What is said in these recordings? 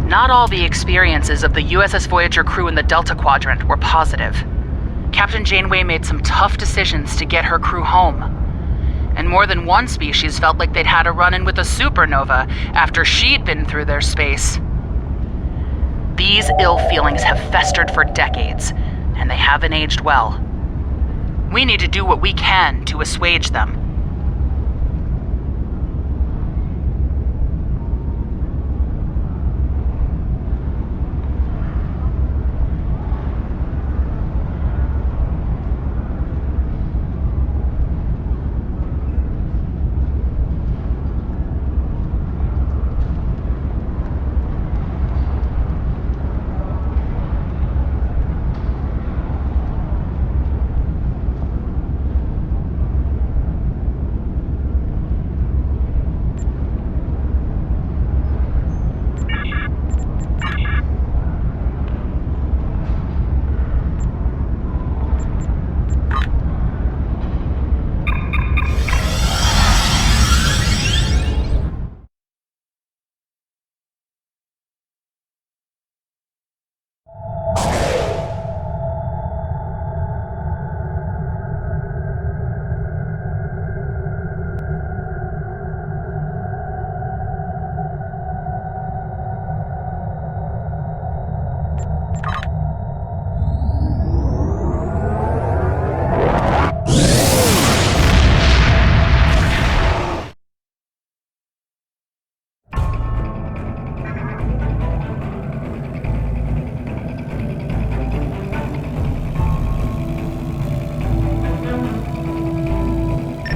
Not all the experiences of the USS Voyager crew in the Delta Quadrant were positive. Captain Janeway made some tough decisions to get her crew home. And more than one species felt like they'd had a run-in with a supernova after she'd been through their space. These ill feelings have festered for decades, and they haven't aged well. We need to do what we can to assuage them.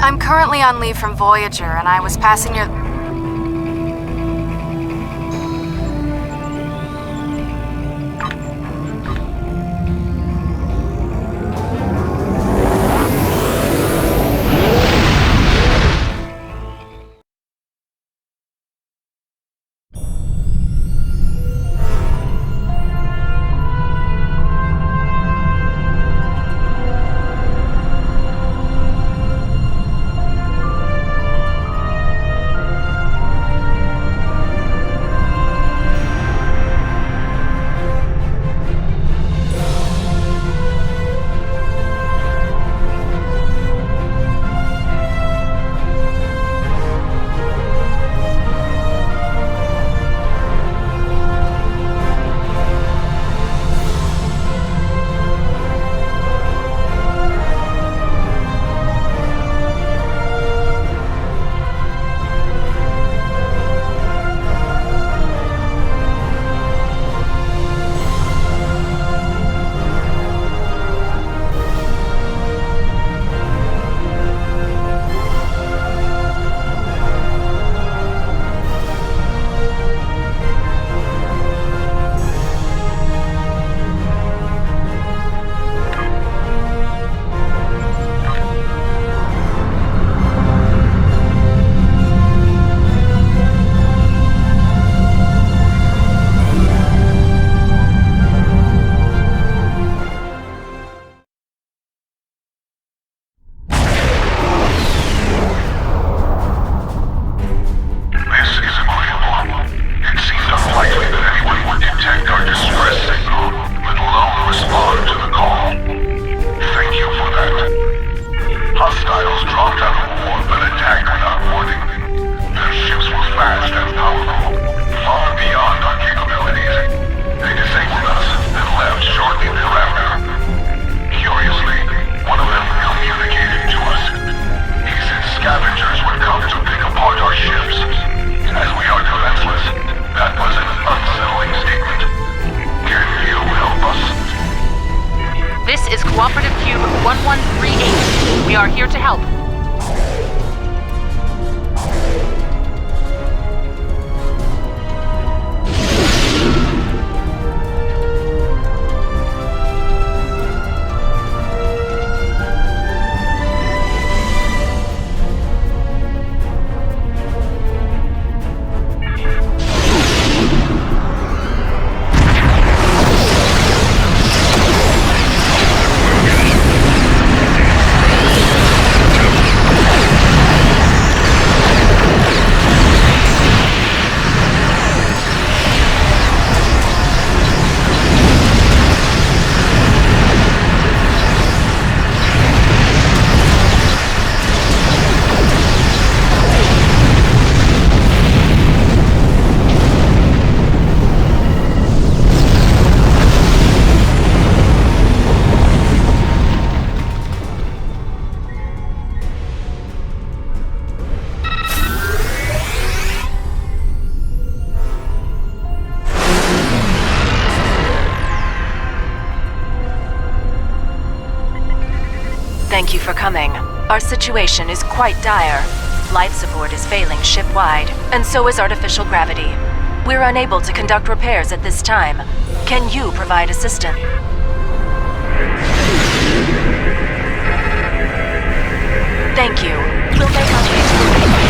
I'm currently on leave from Voyager, and I was passing your... Cooperative Cube 1138. We are here to help. Thank you for coming. Our situation is quite dire. Life support is failing ship-wide, and so is artificial gravity. We're unable to conduct repairs at this time. Can you provide assistance? Thank you. We'll make our way to the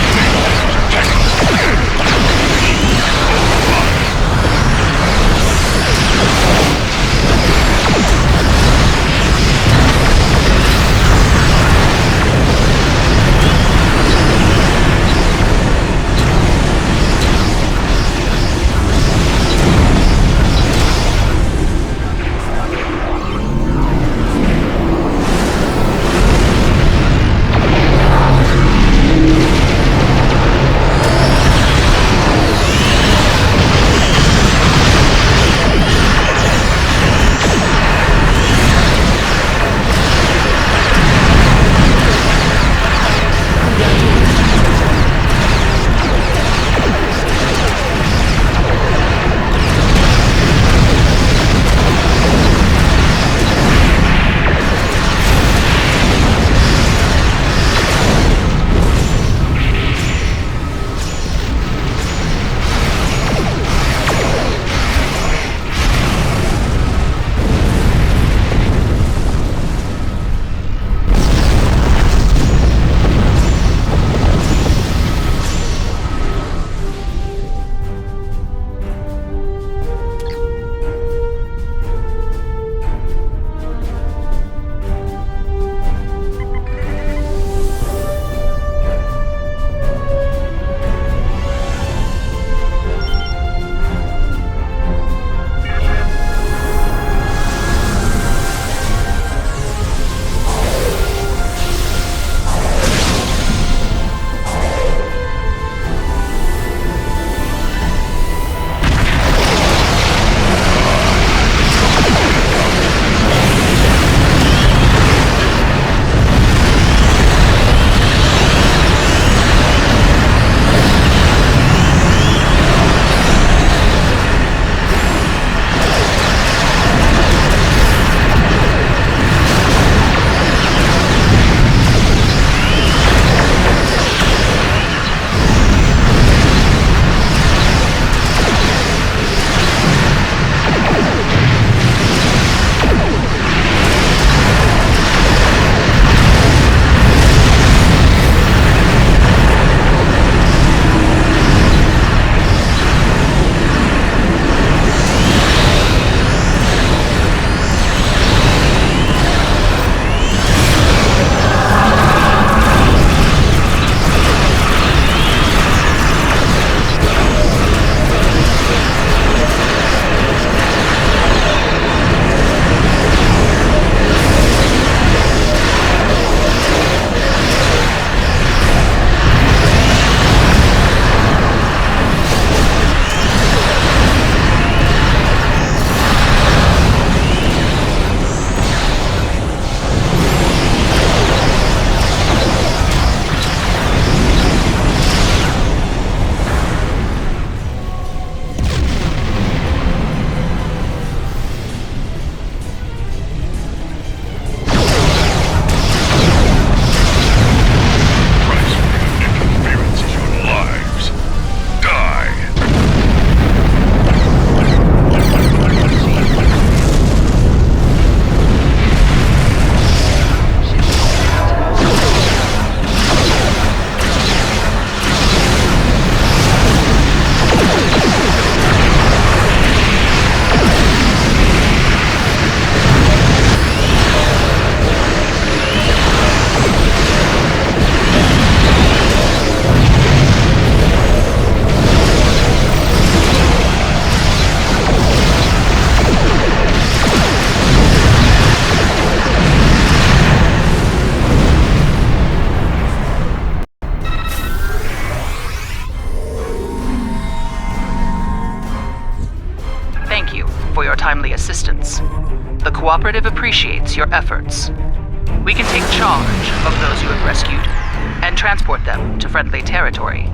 for your timely assistance. The Cooperative appreciates your efforts. We can take charge of those you have rescued and transport them to friendly territory.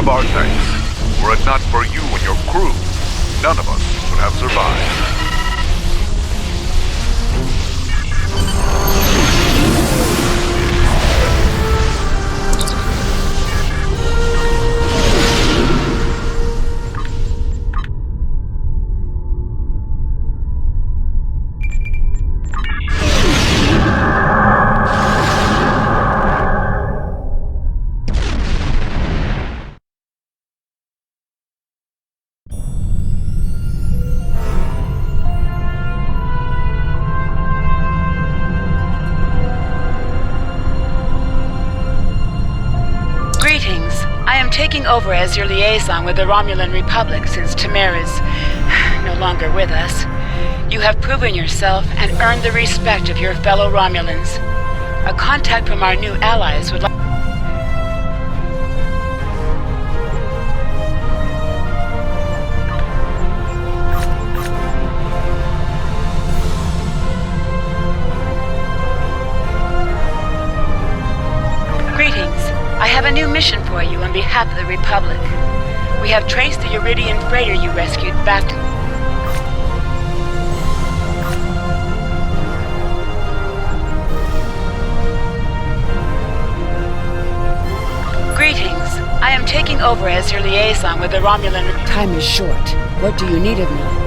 have our thanks. Were it not for you and your crew, none of us would have survived. Greetings. I am taking over as your liaison with the Romulan Republic since Tamir is no longer with us. You have proven yourself and earned the respect of your fellow Romulans. A contact from our new allies would like... Greetings. I have a new mission for you on behalf of the Republic. We have traced the Iridian freighter you rescued back to... Greetings. I am taking over as your liaison with the Romulan... Time is short. What do you need of me?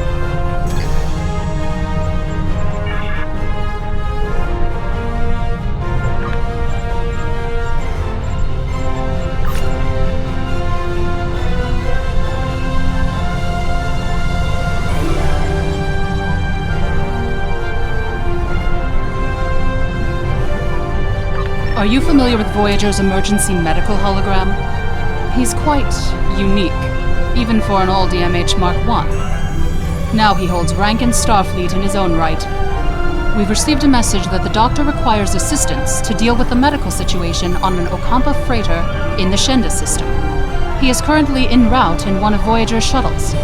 Are you familiar with Voyager's emergency medical hologram? He's quite unique, even for an old DMH Mark I. Now he holds rank in Starfleet in his own right. We've received a message that the Doctor requires assistance to deal with the medical situation on an Ocampa freighter in the Shenda system. He is currently en route in one of Voyager's shuttles.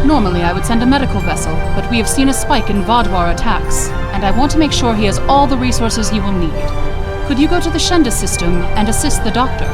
Normally I would send a medical vessel, but we have seen a spike in Vaadwaur attacks, and I want to make sure he has all the resources he will need. Could you go to the Shenda system and assist the Doctor?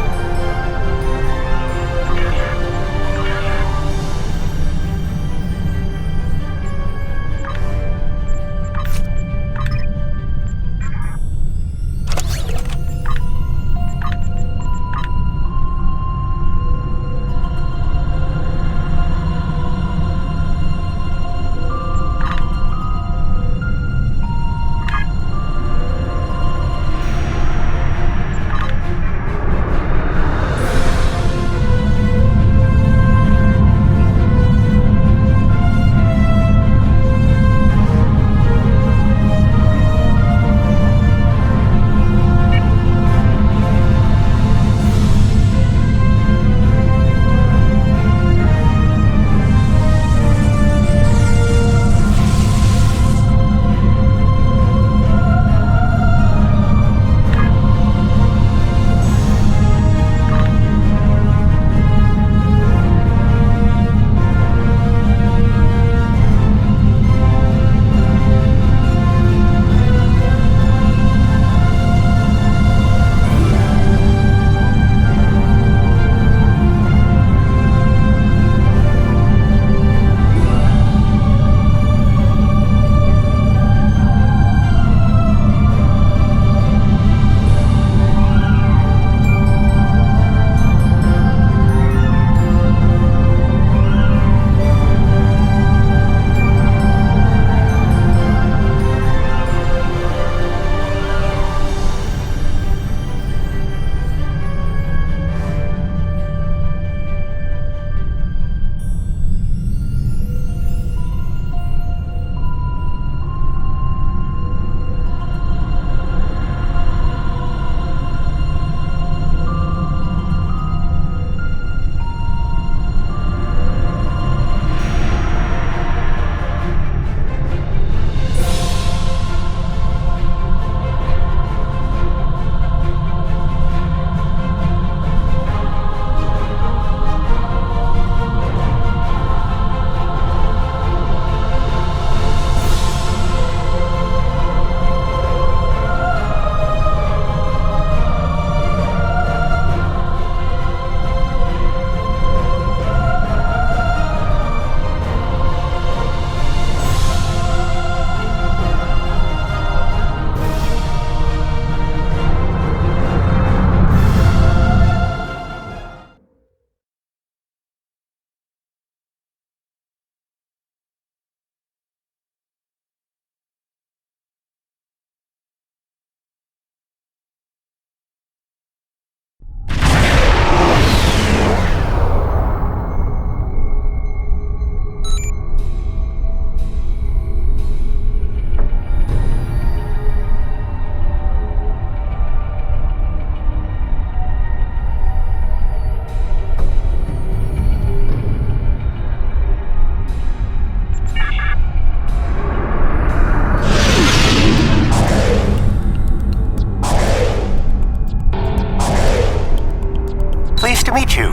Pleased to meet you.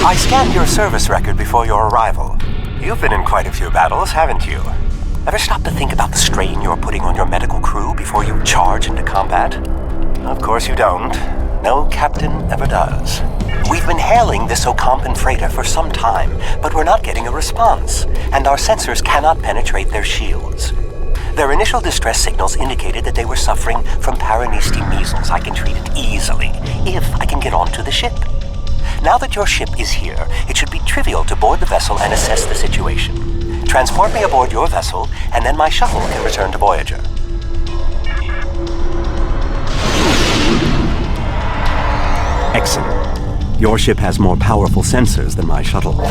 I scanned your service record before your arrival. You've been in quite a few battles, haven't you? Ever stop to think about the strain you're putting on your medical crew before you charge into combat? Of course you don't. No captain ever does. We've been hailing this Ocampan freighter for some time, but we're not getting a response, and our sensors cannot penetrate their shields. Their initial distress signals indicated that they were suffering from Paranesti measles. I can treat it easily, if I can get onto the ship. Now that your ship is here, it should be trivial to board the vessel and assess the situation. Transport me aboard your vessel, and then my shuttle can return to Voyager. Excellent. Your ship has more powerful sensors than my shuttle.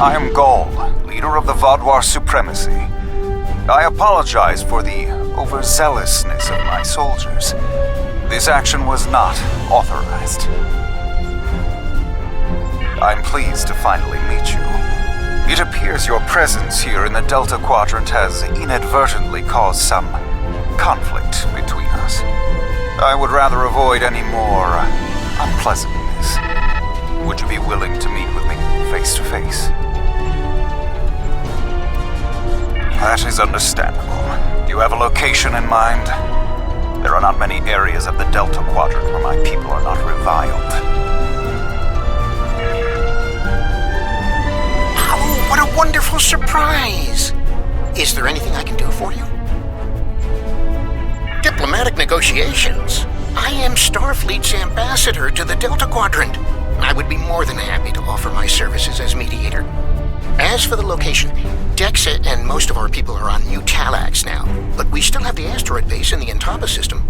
I am Gaul, leader of the Vaadwaur Supremacy. I apologize for the overzealousness of my soldiers. This action was not authorized. I'm pleased to finally meet you. It appears your presence here in the Delta Quadrant has inadvertently caused some conflict between us. I would rather avoid any more unpleasantness. Would you be willing to meet with me face to face? That is understandable. Do you have a location in mind? There are not many areas of the Delta Quadrant where my people are not reviled. Oh, what a wonderful surprise! Is there anything I can do for you? Diplomatic negotiations. I am Starfleet's ambassador to the Delta Quadrant. I would be more than happy to offer my services as mediator. As for the location, Dexa and most of our people are on New Talax now, but we still have the asteroid base in the Intaba system.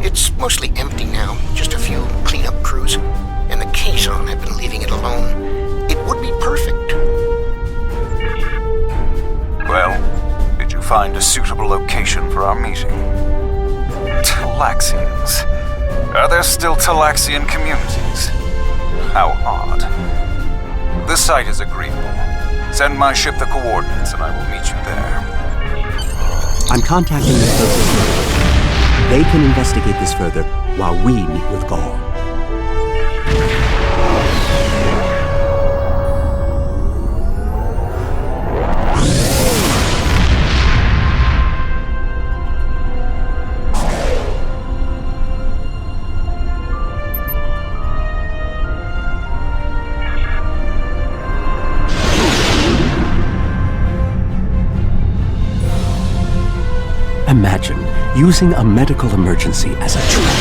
It's mostly empty now, just a few cleanup crews, and the Caisson have been leaving it alone. It would be perfect. Well, did you find a suitable location for our meeting? Talaxians. Are there still Talaxian communities? How odd. The site is agreeable. Send my ship the coordinates and I will meet you there. I'm contacting the closest. They can investigate this further while we meet with Gaul. Imagine using a medical emergency as a trap.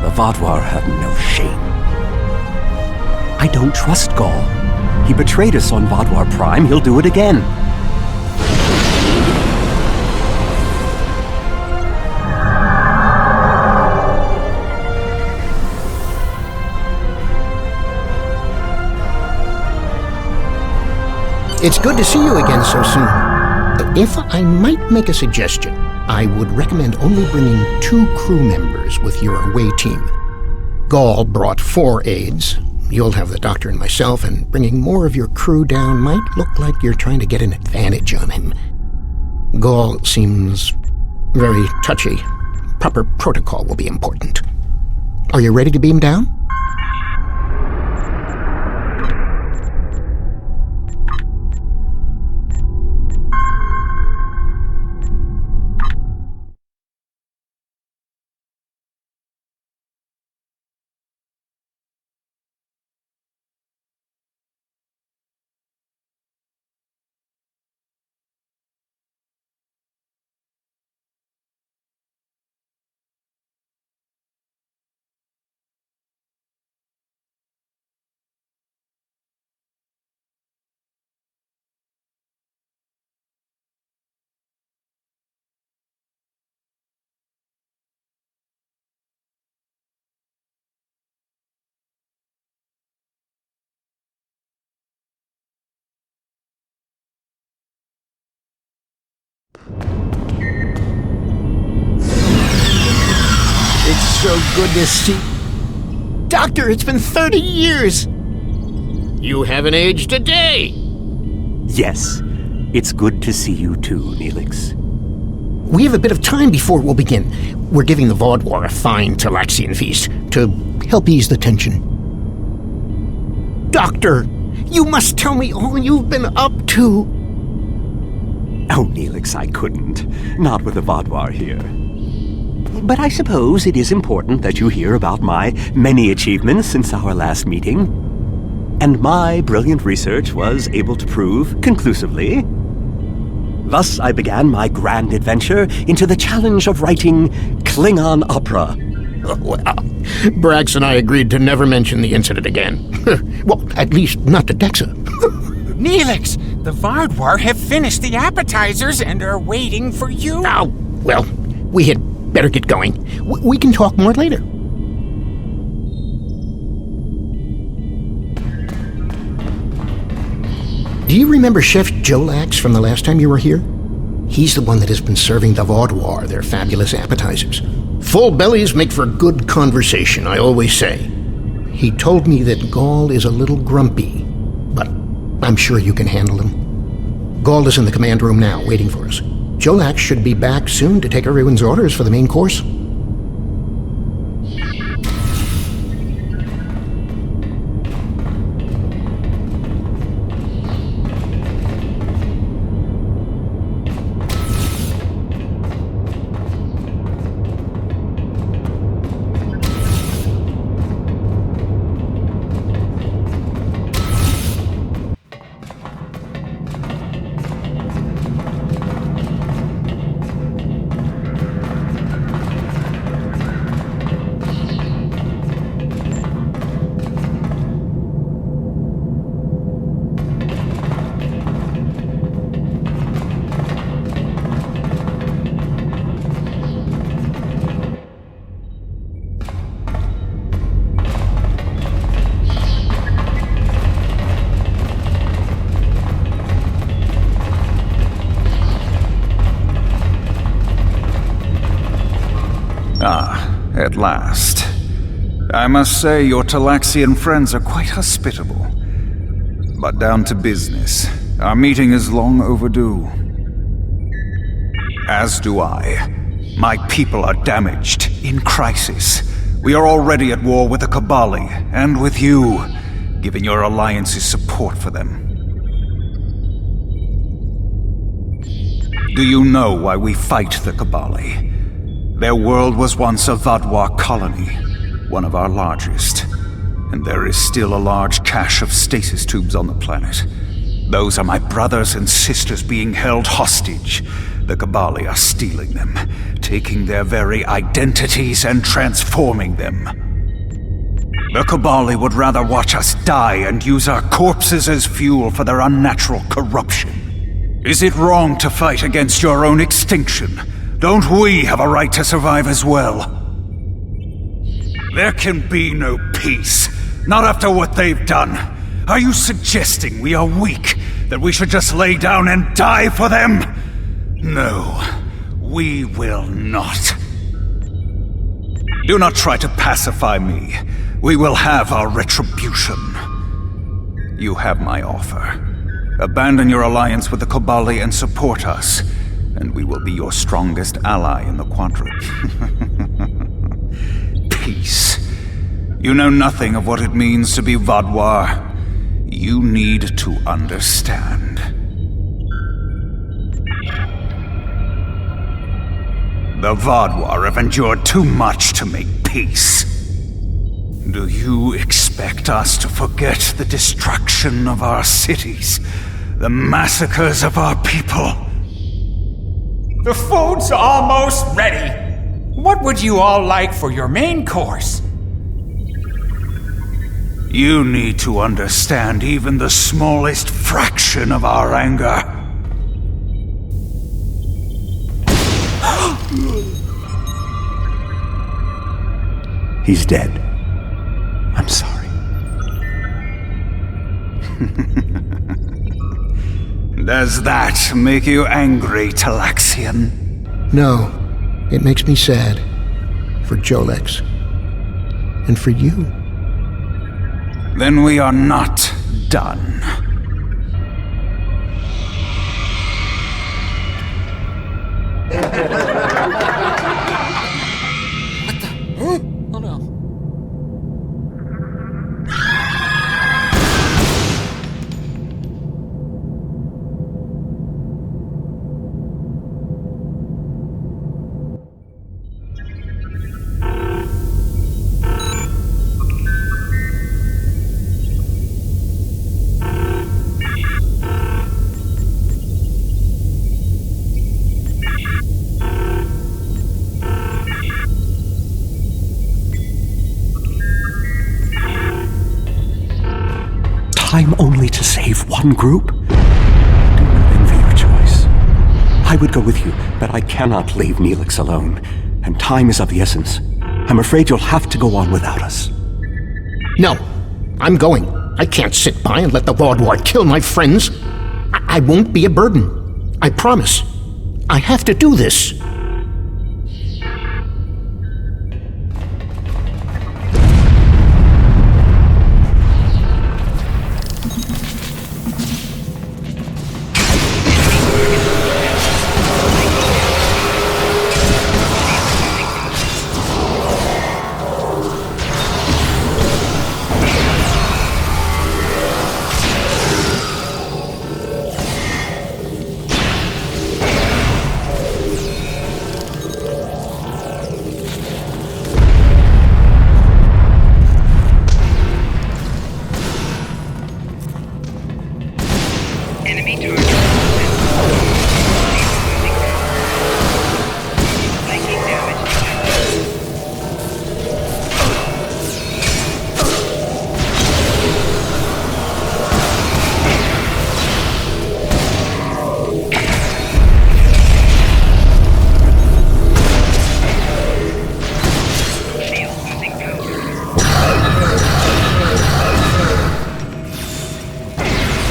The Vaadwaur have no shame. I don't trust Gaul. He betrayed us on Vaadwaur Prime. He'll do it again. It's good to see you again so soon. If I might make a suggestion, I would recommend only bringing 2 crew members with your away team. Gaul brought 4 aides. You'll have the doctor and myself, and bringing more of your crew down might look like you're trying to get an advantage on him. Gaul seems very touchy. Proper protocol will be important. Are you ready to beam down? It's so good to see... Doctor, it's been 30 years! You haven't aged a day! Yes, it's good to see you too, Neelix. We have a bit of time before we'll begin. We're giving the Vaudwar a fine Talaxian feast to help ease the tension. Doctor, you must tell me all you've been up to. Oh, Neelix, I couldn't. Not with the Vaudwar here. But I suppose it is important that you hear about my many achievements since our last meeting. And my brilliant research was able to prove conclusively. Thus I began my grand adventure into the challenge of writing Klingon opera. Well, Brax and I agreed to never mention the incident again. Well, at least not to Dexa. Neelix, the Vaudwar have finished the appetizers and are waiting for you. Oh, well, we had better get going. We can talk more later. Do you remember Chef Jolax from the last time you were here? He's the one that has been serving the Vaudwar their fabulous appetizers. Full bellies make for good conversation, I always say. He told me that Gaul is a little grumpy, but I'm sure you can handle him. Gaul is in the command room now, waiting for us. Jolax should be back soon to take everyone's orders for the main course. At last. I must say your Talaxian friends are quite hospitable. But down to business. Our meeting is long overdue. As do I. My people are damaged, in crisis. We are already at war with the Kabali, and with you, giving your alliances support for them. Do you know why we fight the Kabali? Their world was once a Vaudwar colony, one of our largest. And there is still a large cache of stasis tubes on the planet. Those are my brothers and sisters being held hostage. The Kabali are stealing them, taking their very identities and transforming them. The Kabali would rather watch us die and use our corpses as fuel for their unnatural corruption. Is it wrong to fight against your own extinction? Don't we have a right to survive as well? There can be no peace, not after what they've done. Are you suggesting we are weak, that we should just lay down and die for them? No, we will not. Do not try to pacify me. We will have our retribution. You have my offer. Abandon your alliance with the Kabali and support us. and we will be your strongest ally in the quadrant. Peace. You know nothing of what it means to be Vadwar. You need to understand. The Vadwar have endured too much to make peace. Do you expect us to forget the destruction of our cities? The massacres of our people? The food's almost ready. What would you all like for your main course? You need to understand even the smallest fraction of our anger. He's dead. I'm sorry. Does that make you angry, Talaxian? No, it makes me sad. For Jolex. And for you. Then we are not done. Oh no. Time only to save one group? I do not envy your choice. I would go with you, but I cannot leave Neelix alone. And time is of the essence. I'm afraid you'll have to go on without us. No, I'm going. I can't sit by and let the Vadwar kill my friends. I won't be a burden. I promise. I have to do this.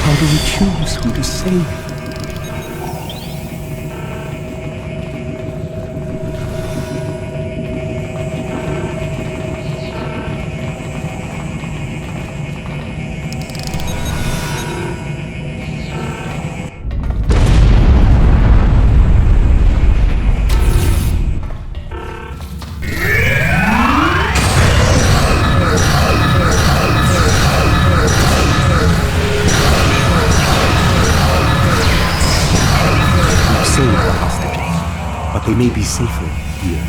How do we choose who to save? They may be safer here.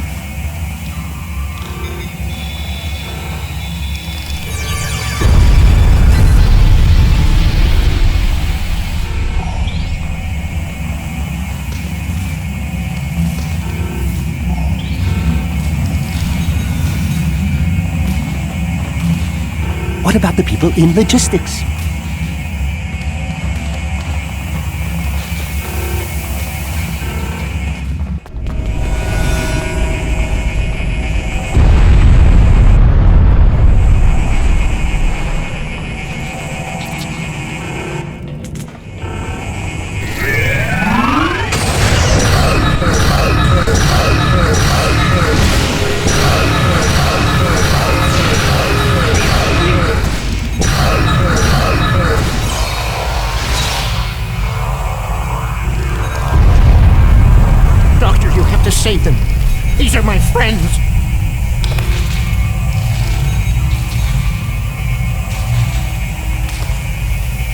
What about the people in logistics? These are my friends.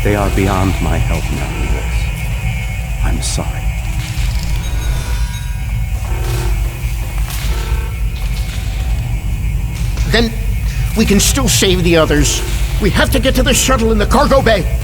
They are beyond my help now, Lewis. I'm sorry. Then we can still save the others. We have to get to the shuttle in the cargo bay.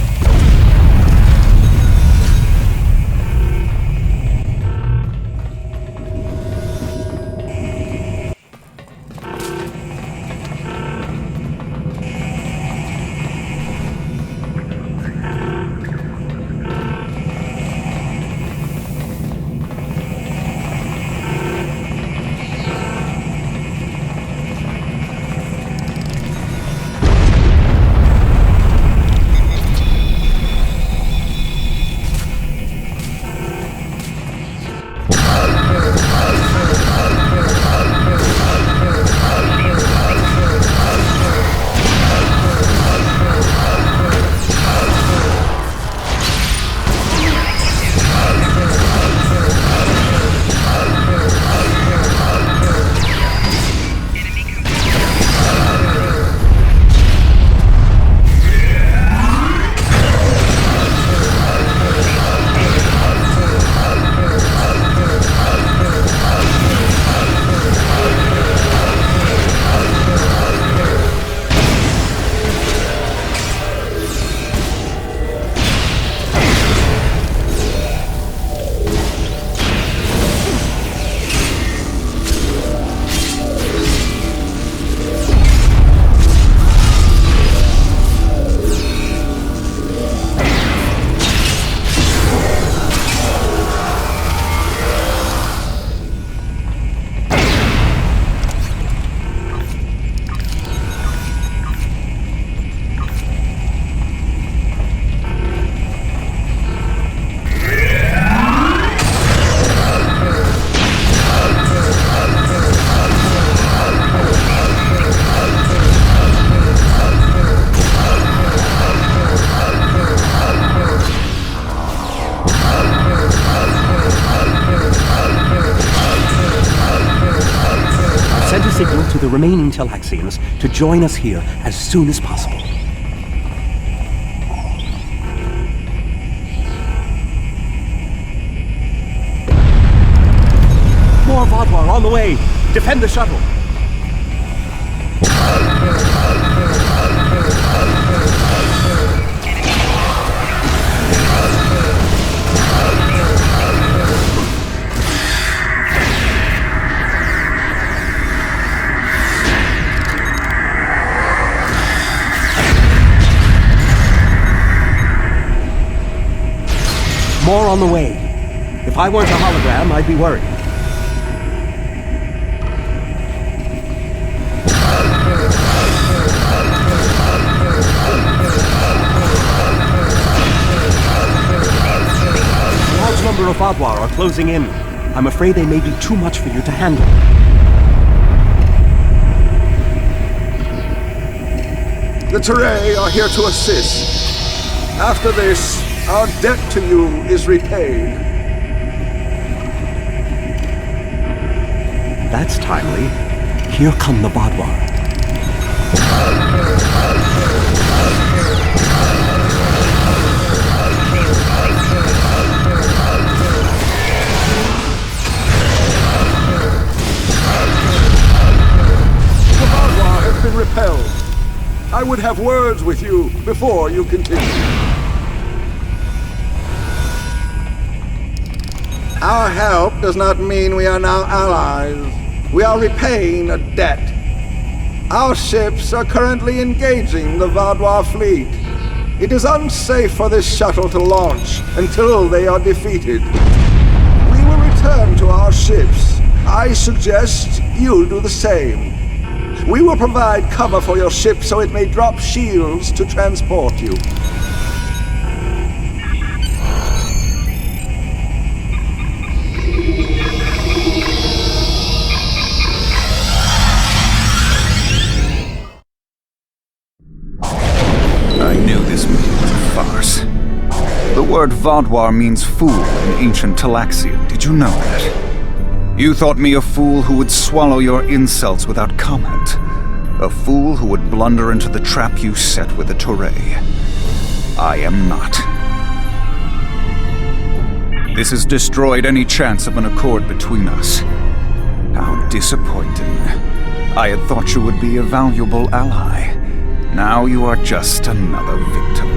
Signal to the remaining Talaxians to join us here as soon as possible. More Vaadwaur on the way! Defend the shuttle! More on the way. If I weren't a hologram, I'd be worried. A large number of Vaadwaur are closing in. I'm afraid they may be too much for you to handle. The Teray are here to assist. After this, our debt to you is repaid. That's timely. Here come the Vaadwaur. The Vaadwaur have been repelled. I would have words with you before you continue. Our help does not mean we are now allies. We are repaying a debt. Our ships are currently engaging the Vaadwaur fleet. It is unsafe for this shuttle to launch until they are defeated. We will return to our ships. I suggest you do the same. We will provide cover for your ship so it may drop shields to transport you. I knew this meeting was a farce. The word Vaadwaur means fool in ancient Talaxian. Did you know that? You thought me a fool who would swallow your insults without comment. A fool who would blunder into the trap you set with the Touré. I am not. This has destroyed any chance of an accord between us. How disappointing. I had thought you would be a valuable ally. Now you are just another victim.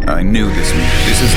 I knew this is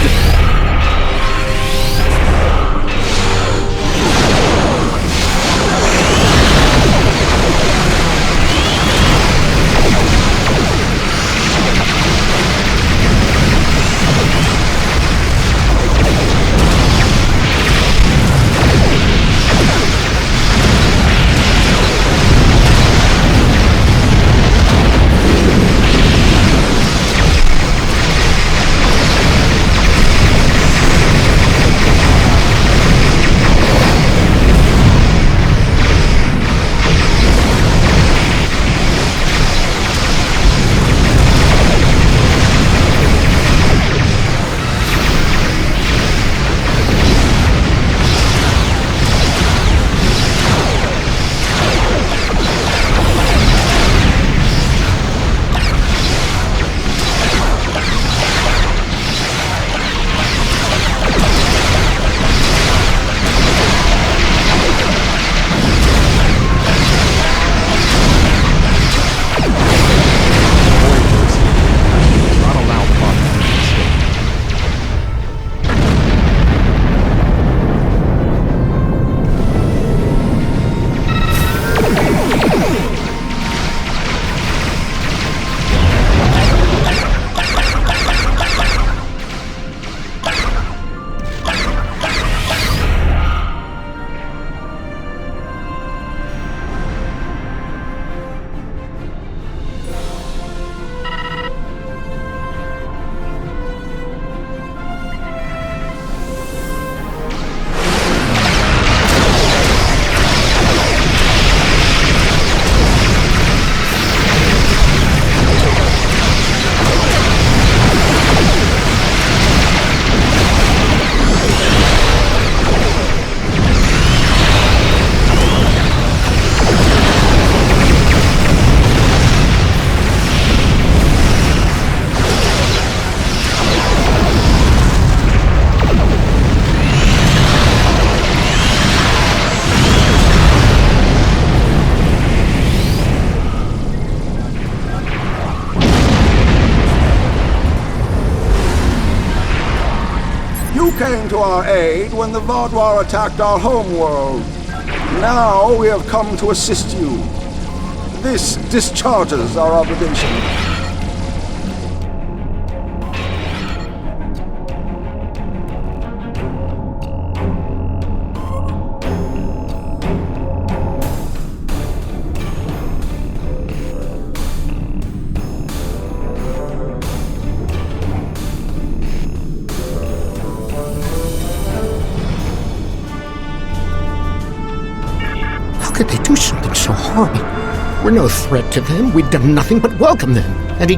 came to our aid when the Vaadwaur attacked our homeworld. Now we have come to assist you. This discharges our obligation. How could they do something so horrible? We're no threat to them. We've done nothing but welcome them. And he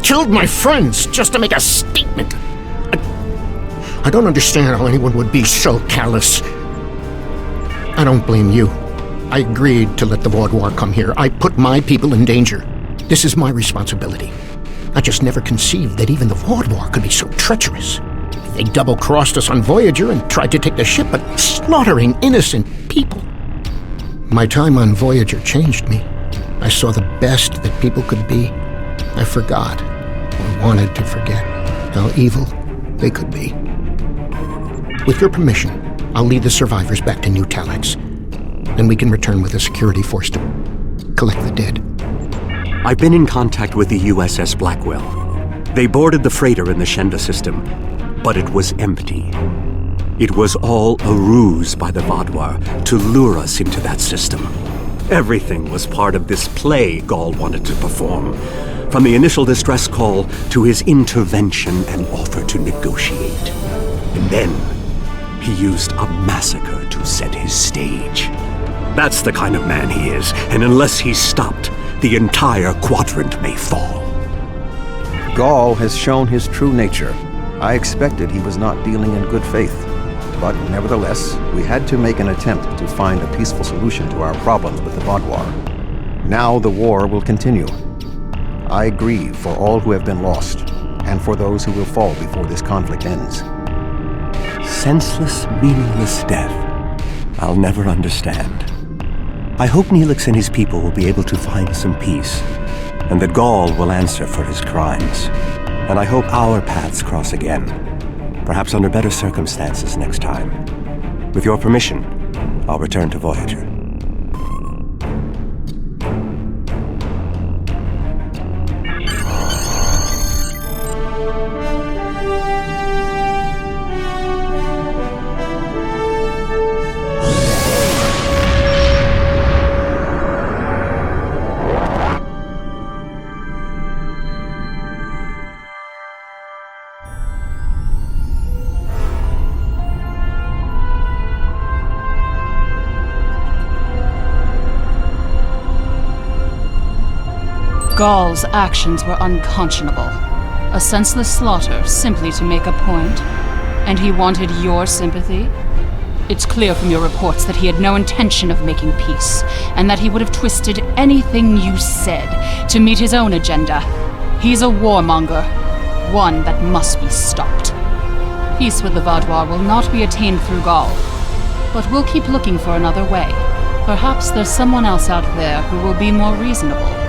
killed my friends just to make a statement. I don't understand how anyone would be so callous. I don't blame you. I agreed to let the Vaadwaur come here. I put my people in danger. This is my responsibility. I just never conceived that even the Vaadwaur could be so treacherous. They double-crossed us on Voyager and tried to take the ship, but slaughtering innocent people. My time on Voyager changed me. I saw the best that people could be. I forgot, or wanted to forget, how evil they could be. With your permission, I'll lead the survivors back to New Talax. Then we can return with a security force to collect the dead. I've been in contact with the USS Blackwell. They boarded the freighter in the Shenda system, but it was empty. It was all a ruse by the Vaadwaur to lure us into that system. Everything was part of this play Gall wanted to perform, from the initial distress call to his intervention and offer to negotiate. And then he used a massacre to set his stage. That's the kind of man he is, and unless he's stopped, the entire quadrant may fall. Gall has shown his true nature. I expected he was not dealing in good faith. But nevertheless, we had to make an attempt to find a peaceful solution to our problems with the Vaadwaur. Now the war will continue. I grieve for all who have been lost, and for those who will fall before this conflict ends. Senseless, meaningless death. I'll never understand. I hope Neelix and his people will be able to find some peace, and that Gaul will answer for his crimes. And I hope our paths cross again, perhaps under better circumstances next time. With your permission, I'll return to Voyager. Gaul's actions were unconscionable. A senseless slaughter simply to make a point. And he wanted your sympathy? It's clear from your reports that he had no intention of making peace, and that he would have twisted anything you said to meet his own agenda. He's a warmonger, one that must be stopped. Peace with the Vaadwaur will not be attained through Gaul, but we'll keep looking for another way. Perhaps there's someone else out there who will be more reasonable.